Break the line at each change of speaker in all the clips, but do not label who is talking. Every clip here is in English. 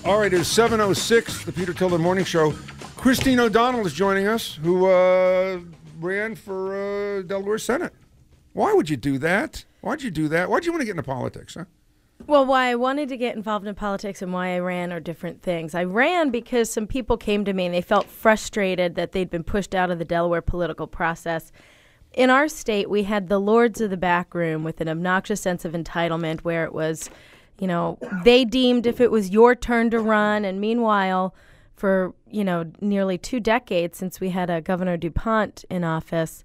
All right, it's 7:06, the Peter Tilden Morning Show. Christine O'Donnell is joining us, who ran for Delaware Senate. Why would you do that? Why'd you do that? Why'd you want to get into politics, huh?
Well, why I wanted to get involved in politics and why I ran are different things. I ran because some people came to me and they felt frustrated that they'd been pushed out of the Delaware political process. In our state, we had the lords of the back room with an obnoxious sense of entitlement where it was, you know, they deemed if it was your turn to run. And meanwhile, for, you know, nearly 2 decades since we had a Governor DuPont in office,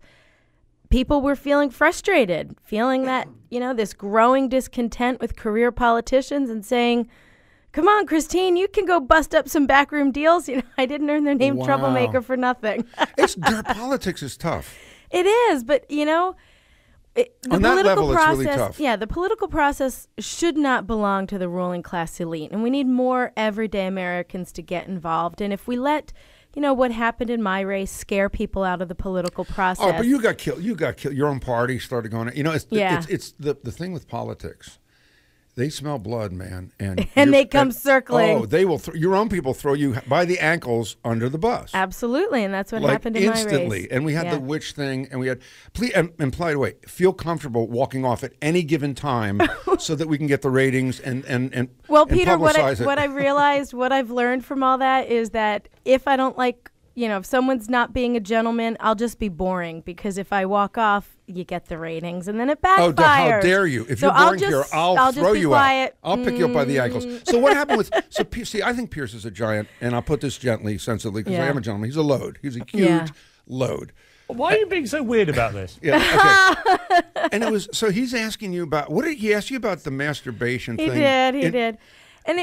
people were feeling frustrated, feeling that, you know, this growing discontent with career politicians and saying, come on, Christine, you can go bust up some backroom deals. You know, I didn't earn the name troublemaker for nothing.
Politics is tough.
It is, but, you know, the
on that level,
process,
it's really tough.
Yeah, the political process should not belong to the ruling class elite. And we need more everyday Americans to get involved. And if we let, you know, what happened in my race scare people out of the political process.
Oh, but you got killed. You got killed. Your own party started going. You know, it's the thing with politics. They smell blood, man, and
they come circling.
Oh, they will. Your own people throw you by the ankles under the bus.
Absolutely, and that's what happened in my race.
Instantly. And we had the witch thing, and we had. Please, and by the way, feel comfortable walking off at any given time, so that we can get the ratings and
well,
and
Peter, what
publicize
I realized, what I've learned from all that is that if I don't like, you know, if someone's not being a gentleman, I'll just be boring because if I walk off, you get the ratings, and then it backfires.
Oh, how dare you! If you're boring here, I'll throw you out. I'll pick you up by the ankles. So what happened with? See, I think Piers is a giant, and I'll put this gently, sensibly, because I am a gentleman. He's a load. He's a huge load.
Why are you being so weird about this?
Yeah, okay. And it was so he's asking you about what did he ask you about the masturbation thing?
He did. And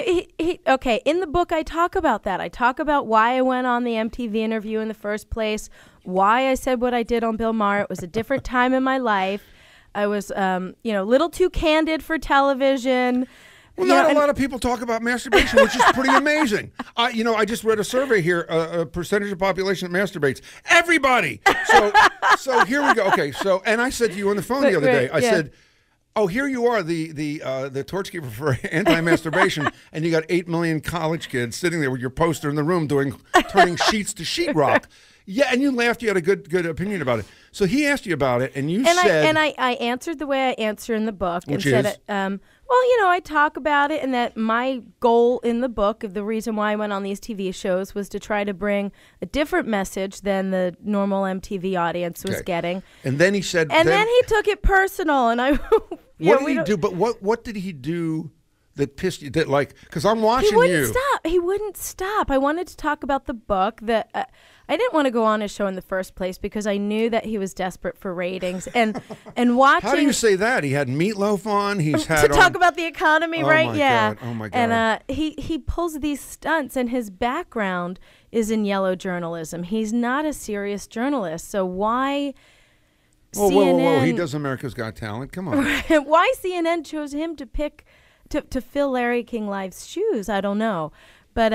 okay, in the book I talk about that. I talk about why I went on the MTV interview in the first place, why I said what I did on Bill Maher. It was a different time in my life. I was, you know, a little too candid for television.
Well, not a lot of people talk about masturbation, which is pretty amazing. You know, I just read a survey here, a percentage of population that masturbates. Everybody! So here we go. Okay, so, and I said to you on the phone the other day, I said, oh, here you are, the torchkeeper for anti-masturbation, and you got 8 million college kids sitting there with your poster in the room turning sheets to sheetrock. Yeah, and you laughed. You had a good opinion about it. So he asked you about it, and you said... I answered the way I answer in the book.
Which is? Well, you know, I talk about it, and that my goal in the book, the reason why I went on these TV shows, was to try to bring a different message than the normal MTV audience was getting.
And then he said...
And then he took it personal, and I...
What did he do? But what did he do that pissed you? That, like, because I'm watching you.
He wouldn't stop. I wanted to talk about the book. I didn't want to go on his show in the first place because I knew that he was desperate for ratings. And watching...
How do you say that? He had Meatloaf on. He's had
to talk about the economy, right?
God. Oh my God!
And he pulls these stunts, and his background is in yellow journalism. He's not a serious journalist, so why?
Whoa! He does America's Got Talent. Come on.
Why CNN chose him to fill Larry King Live's shoes? I don't know, but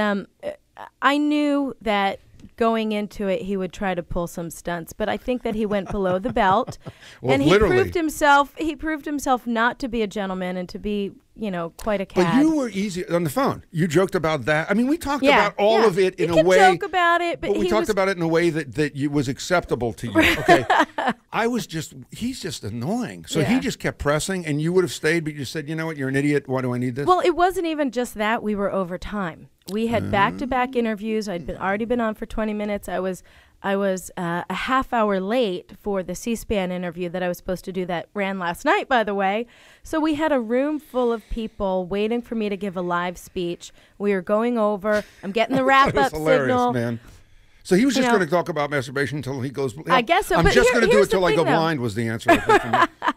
I knew that going into it he would try to pull some stunts, but I think that he went below the belt, and he proved himself not to be a gentleman and to be, you know, quite a cad.
But you were easy on the phone. You joked about that. I mean, we talked about all of it in a way.
Joke about it, but
we talked about it in a way that was acceptable to you. Okay, he's just annoying. So he just kept pressing, and you would have stayed, but you said, you know what, you're an idiot. Why do I need this?
Well, it wasn't even just that. We were over time. We had back-to-back interviews. I'd already been on for 20 minutes. I was a half hour late for the C-SPAN interview that I was supposed to do that ran last night, by the way. So we had a room full of people waiting for me to give a live speech. We were going over. I'm getting the wrap-up signal.
Man. So he was just going to talk about masturbation until he goes.
I guess so.
I'm just going to do it till I go blind. Was the answer?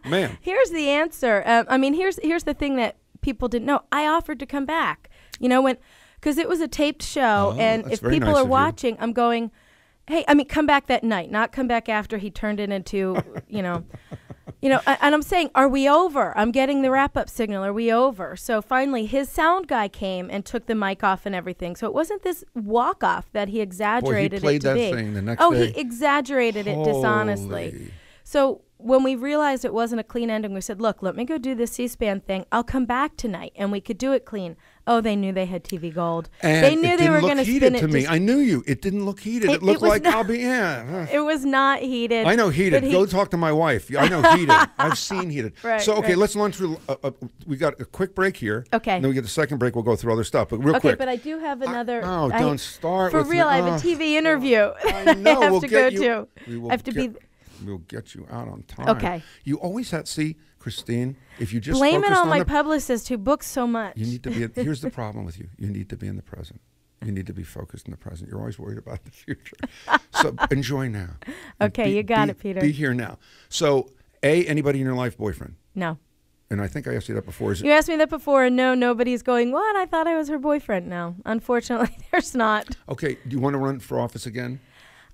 Man.
Here's the answer. I mean, here's the thing that people didn't know. I offered to come back. You know, because it was a taped show, and if people are watching, I'm going, hey, I mean, come back that night, not come back after he turned it into, and I'm saying, are we over? I'm getting the wrap-up signal. Are we over? So finally, his sound guy came and took the mic off and everything. So it wasn't this walk-off that he exaggerated it to be.
He played that thing the next day.
He exaggerated it dishonestly. So when we realized it wasn't a clean ending, we said, look, let me go do this C-SPAN thing. I'll come back tonight, and we could do it clean. Oh, they knew they had TV Gold.
And
they knew they were going to spin it
to me. I knew you. It didn't look heated. It looked like I'll be in.
It was not heated.
I know heated. Go talk to my wife. I know heated. I've seen heated.
Right,
so, okay, let's run through. We got a quick break here.
Okay.
And then we get the second break. We'll go through other stuff. But real quick.
Okay, but I do have another.
Don't start
for
with
real, I have a TV interview.
I know.
I have
we'll
to
get
go to. I have to be.
We'll get you out on time.
Okay.
You always have to see, Christine, if you just
blame it on my
the,
publicist who books so much.
You need to be. Here's the problem with you. You need to be in the present. You need to be focused in the present. You're always worried about the future. So enjoy now.
Okay, you got it, Peter.
Be here now. So, anybody in your life boyfriend?
No.
And I think I asked you that before.
You asked me that before, and no, nobody's going, what? I thought I was her boyfriend. No, unfortunately, there's not.
Okay, do you want to run for office again?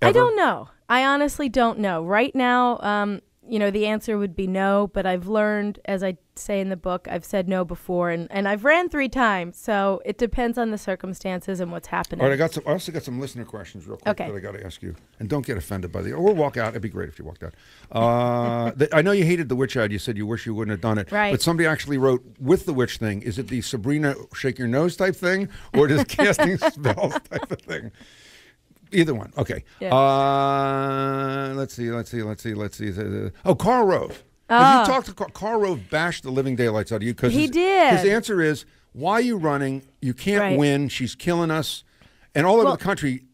I don't know. I honestly don't know. Right now, the answer would be no, but I've learned, as I say in the book, I've said no before, and I've ran 3 times, so it depends on the circumstances and what's happening.
All right, I also got some listener questions real quick that I got to ask you. And don't get offended by or walk out. It'd be great if you walked out. I know you hated the witch ad. You said you wish you wouldn't have done it.
Right.
But somebody actually wrote, with the witch thing, is it the Sabrina shake your nose type thing, or is it casting spells type of thing? Either one. Okay.
Yeah.
Let's see. Oh, Karl Rove. Have you talked to Karl Rove? Bashed the living daylights out of you because
he did.
His answer is, "Why are you running? You can't win. She's killing us." And all over the country,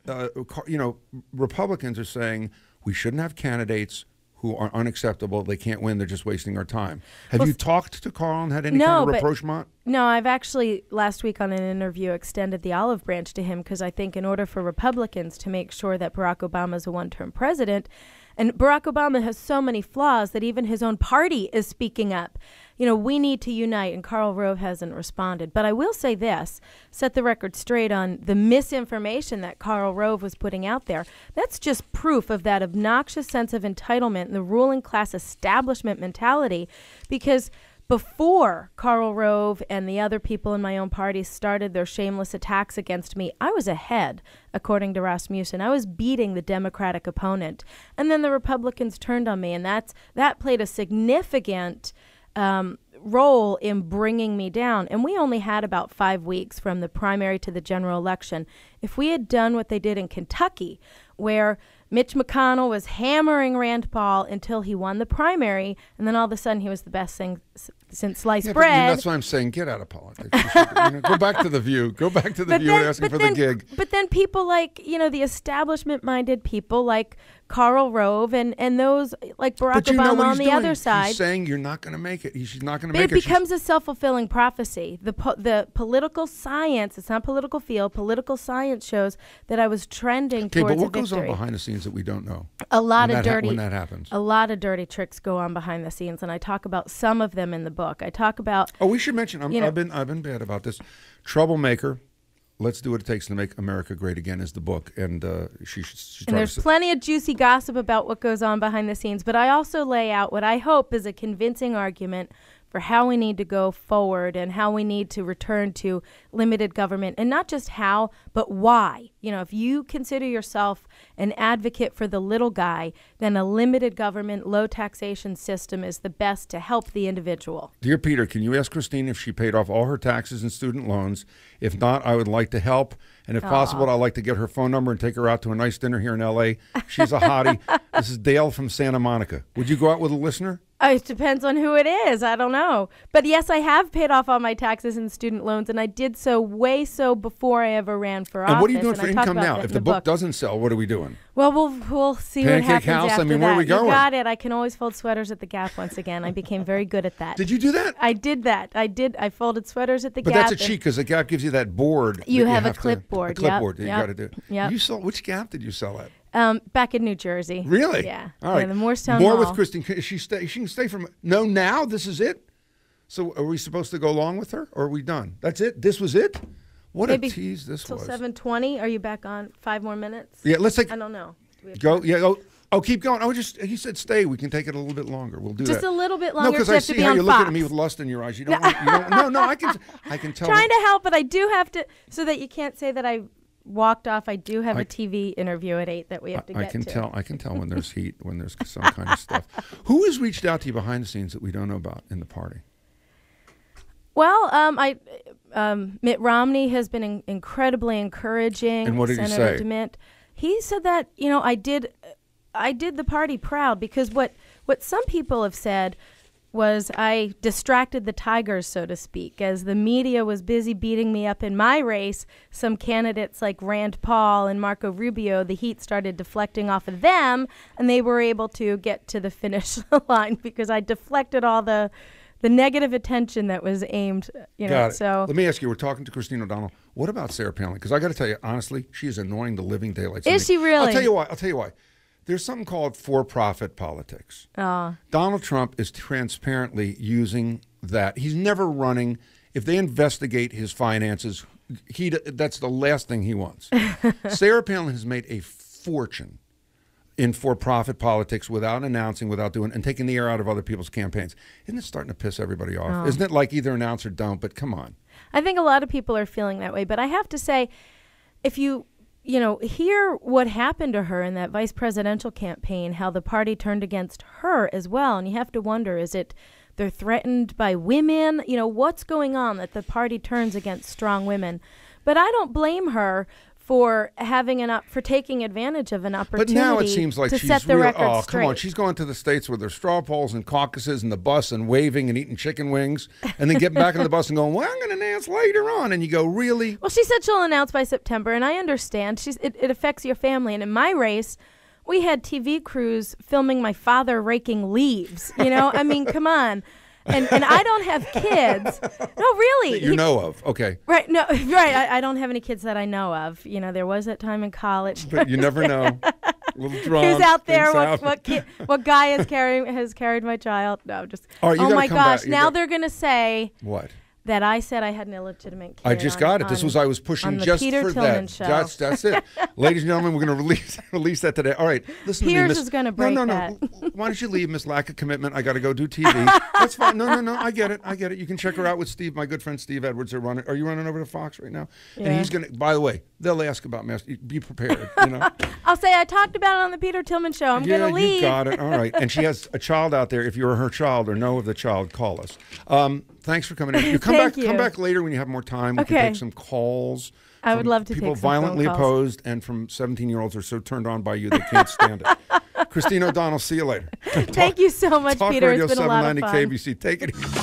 Republicans are saying we shouldn't have candidates who are unacceptable. They can't win. They're just wasting our time. Have you talked to Karl and had any kind of rapprochement?
No, I've actually, last week on an interview, extended the olive branch to him because I think in order for Republicans to make sure that Barack Obama is a one-term president, and Barack Obama has so many flaws that even his own party is speaking up. We need to unite, and Karl Rove hasn't responded. But I will say this, set the record straight on the misinformation that Karl Rove was putting out there. That's just proof of that obnoxious sense of entitlement and the ruling class establishment mentality, because before Karl Rove and the other people in my own party started their shameless attacks against me, I was ahead, according to Rasmussen. I was beating the Democratic opponent. And then the Republicans turned on me, and that played a significant role in bringing me down. And we only had about 5 weeks from the primary to the general election. If we had done what they did in Kentucky, where Mitch McConnell was hammering Rand Paul until he won the primary, and then all of a sudden he was the best thing since sliced bread.
That's why I'm saying get out of politics. Go back to the View. Go back to the View asking for the gig.
But then people like, the establishment-minded people like Karl Rove and those like Barack Obama on the other side.
He's saying you're not going to make it. She's not going to make it.
It becomes a self-fulfilling prophecy. The political science, it's not political field, political science shows that I was trending towards a victory.
But what goes on behind the scenes that we don't know?
A lot of
when that happens.
A lot of dirty tricks go on behind the scenes, and I talk about some of them in the book. I talk about.
Oh, we should mention. I've been bad about this. Troublemaker. Let's Do What It Takes to Make America Great Again is the book, and
there's plenty of juicy gossip about what goes on behind the scenes, but I also lay out what I hope is a convincing argument for how we need to go forward and how we need to return to limited government, and not just how, but why. If you consider yourself an advocate for the little guy, then a limited government, low taxation system is the best to help the individual.
Dear Peter, can you ask Christine if she paid off all her taxes and student loans? If not, I would like to help. And if possible, I'd like to get her phone number and take her out to a nice dinner here in L.A. She's a hottie. This is Dale from Santa Monica. Would you go out with a listener?
It depends on who it is. I don't know. But yes, I have paid off all my taxes and student loans, and I did so before I ever ran for office.
And what are you doing for income now? If the book doesn't sell, what are we doing?
Well, we'll see what happens
House?
after
I mean, where are we going?
You got it. I can always fold sweaters at the Gap once again. I became very good at that.
Did you do that?
I did that. I folded sweaters at the Gap.
But that's a cheat because the Gap gives you that board.
You have a clipboard.
A clipboard that you got to do.
Yep.
Which Gap did you sell at?
Back in New Jersey.
Really?
Yeah.
All right.
Yeah, the Morristown
More
Mall.
with Christine. She can stay from. No, now this is it. So are we supposed to go along with her, or are we done? That's it. This was it. What a tease this was.
Till 7:20. Are you back on 5 more minutes?
Yeah. Let's take.
I don't know.
Go. Yeah. Go. Oh, keep going. He said stay. We can take it a little bit longer. We'll do that.
Just a little bit longer.
No, because I see how you're looking at me with lust in your eyes. You don't. No, I can tell.
Trying to help, but I do have to, so that you can't say that I walked off. I do have a TV interview at 8 that we have to get to.
I can tell when there's heat, when there's some kind of stuff. Who has reached out to you behind the scenes that we don't know about in the party?
Well, Mitt Romney has been incredibly encouraging.
And what did
Senator
he say?
DeMint. He said that, I did the party proud, because what some people have said was I distracted the tigers, so to speak. As the media was busy beating me up in my race, some candidates like Rand Paul and Marco Rubio, the heat started deflecting off of them, and they were able to get to the finish line because I deflected all the negative attention that was aimed,
Got it.
So
let me ask you, we're talking to Christine O'Donnell. What about Sarah Palin? Because I got to tell you, honestly, she is annoying the living daylights out of me.
Is she really?
I'll tell you why. There's something called for-profit politics. Donald Trump is transparently using that. He's never running. If they investigate his finances, that's the last thing he wants. Sarah Palin has made a fortune in for-profit politics without announcing, without doing, and taking the air out of other people's campaigns. Isn't it starting to piss everybody off? Isn't it like either announce or don't? But come on.
I think a lot of people are feeling that way. But I have to say, if you hear what happened to her in that vice presidential campaign, how the party turned against her as well, and you have to wonder, is it they're threatened by women? What's going on that the party turns against strong women? But I don't blame her for for taking advantage of an opportunity.
But now it seems like
to
she's
set the record straight.
Come on, she's going to the states with her straw polls and caucuses and the bus and waving and eating chicken wings, and then getting back on the bus and going, well, I'm going to announce later on. And you go, really?
Well, she said she'll announce by September, and I understand. It affects your family. And in my race, we had TV crews filming my father raking leaves. I mean, come on. And I don't have kids. No, really.
That you know of. Okay.
Right. No. Right. I don't have any kids that I know of. There was that time in college.
But you never know. Little drunk.
Who's out there? What guy has carried my child? No, just.
All right,
oh my gosh!
back.
Now they're gonna say
what?
That I said I had an illegitimate kid.
I just got it. I was pushing just
Peter
for
Tilden
that.
Show.
That's it. Ladies and gentlemen, we're going to release that today. All right. Listen
Piers
to me, Miss.
is going to break
no.
that.
Why don't you leave, Miss Lack of Commitment? I got to go do TV. That's fine. No. I get it. You can check her out with Steve, my good friend Steve Edwards. Are you running over to Fox right now?
Yeah.
And he's going to, by the way, they'll ask about Master. Be prepared.
I'll say I talked about it on the Peter Tillman Show. I'm going to leave.
You got it. All right. And she has a child out there. If you're her child or know of the child, call us. Thanks for coming in. You come back later when you have more time. We can take some calls.
I would love to take some
people violently opposed and from 17-year-olds are so turned on by you they can't stand it. Christine O'Donnell, see you later.
Thank you so much, Peter.
Radio
It's been a lot of fun.
KABC. Take it easy.